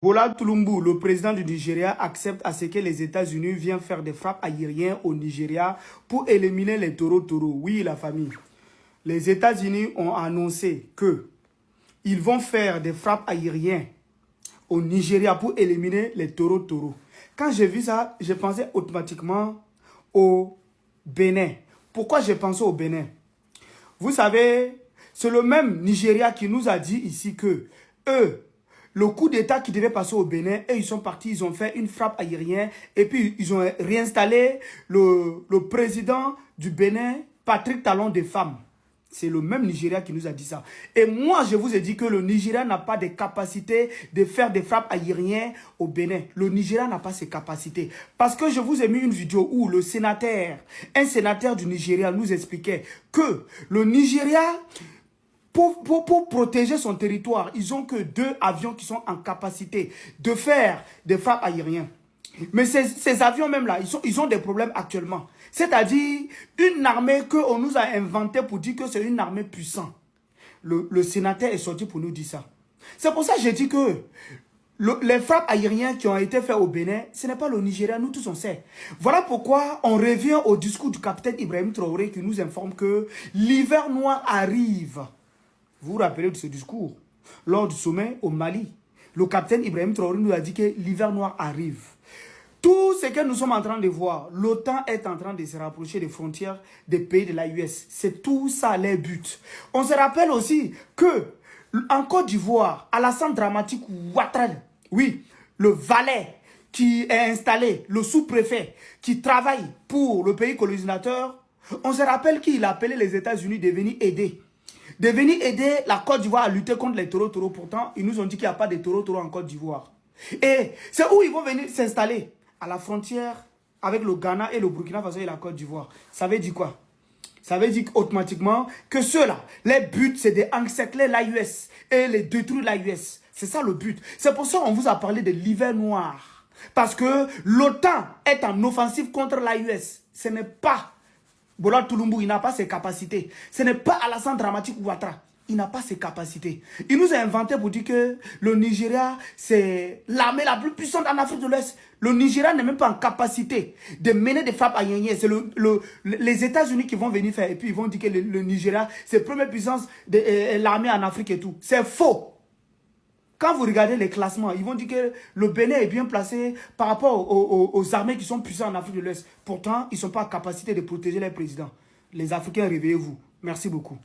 Bola Tulumbu, le président du Nigeria, accepte à ce que les États-Unis viennent faire des frappes aériennes au Nigeria pour éliminer les taureaux. Oui, la famille. Les États-Unis ont annoncé que ils vont faire des frappes aériennes au Nigeria pour éliminer les taureaux. Quand j'ai vu ça, je pensais automatiquement au Bénin. Pourquoi j'ai pensé au Bénin? Vous savez, c'est le même Nigeria qui nous a dit ici que eux, le coup d'État qui devait passer au Bénin, et ils sont partis, ils ont fait une frappe aérienne et puis ils ont réinstallé le président du Bénin, Patrick Talon des femmes. C'est le même Nigeria qui nous a dit ça. Et moi, je vous ai dit que le Nigeria n'a pas de capacité de faire des frappes aériennes au Bénin. Le Nigeria n'a pas ces capacités. Parce que je vous ai mis une vidéo où un sénateur du Nigeria nous expliquait que le Nigeria, pour protéger son territoire, ils n'ont que 2 avions qui sont en capacité de faire des frappes aériennes. Mais ces avions même là, ils ont des problèmes actuellement. C'est-à-dire une armée qu'on nous a inventée pour dire que c'est une armée puissante. Le sénateur est sorti pour nous dire ça. C'est pour ça que j'ai dit que les frappes aériennes qui ont été faites au Bénin, ce n'est pas le Nigeria, nous tous on sait. Voilà pourquoi on revient au discours du capitaine Ibrahim Traoré qui nous informe que l'hiver noir arrive. Vous vous rappelez de ce discours? Lors du sommet au Mali, le capitaine Ibrahim Traoré nous a dit que l'hiver noir arrive. Tout ce que nous sommes en train de voir, l'OTAN est en train de se rapprocher des frontières des pays de l'AUS. C'est tout ça les buts. On se rappelle aussi que en Côte d'Ivoire, Alassane Dramatique Ouattara, oui, le valet qui est installé, le sous-préfet qui travaille pour le pays colonisateur, on se rappelle qu'il a appelé les États-Unis de venir aider. De venir aider la Côte d'Ivoire à lutter contre les taureaux. Pourtant, ils nous ont dit qu'il n'y a pas de taureaux en Côte d'Ivoire. Et c'est où ils vont venir s'installer? À la frontière avec le Ghana et le Burkina Faso et la Côte d'Ivoire. Ça veut dire quoi? Ça veut dire automatiquement que ceux-là, les buts, c'est d'encercler l'AUS et de détruire l'AUS. C'est ça le but. C'est pour ça qu'on vous a parlé de l'hiver noir. Parce que l'OTAN est en offensive contre l'AUS. Ce n'est pas Bola Tulumbu, il n'a pas ses capacités. Ce n'est pas Alassane Dramatique Ouattara. Il n'a pas ses capacités. Il nous a inventé pour dire que le Nigeria, c'est l'armée la plus puissante en Afrique de l'Ouest. Le Nigeria n'est même pas en capacité de mener des frappes aériennes. C'est les États-Unis qui vont venir faire. Et puis ils vont dire que le Nigeria, c'est la première puissance de l'armée en Afrique et tout. C'est faux. Quand vous regardez les classements, ils vont dire que le Bénin est bien placé par rapport aux armées qui sont puissantes en Afrique de l'Ouest. Pourtant, ils ne sont pas en capacité de protéger les présidents. Les Africains, réveillez-vous. Merci beaucoup.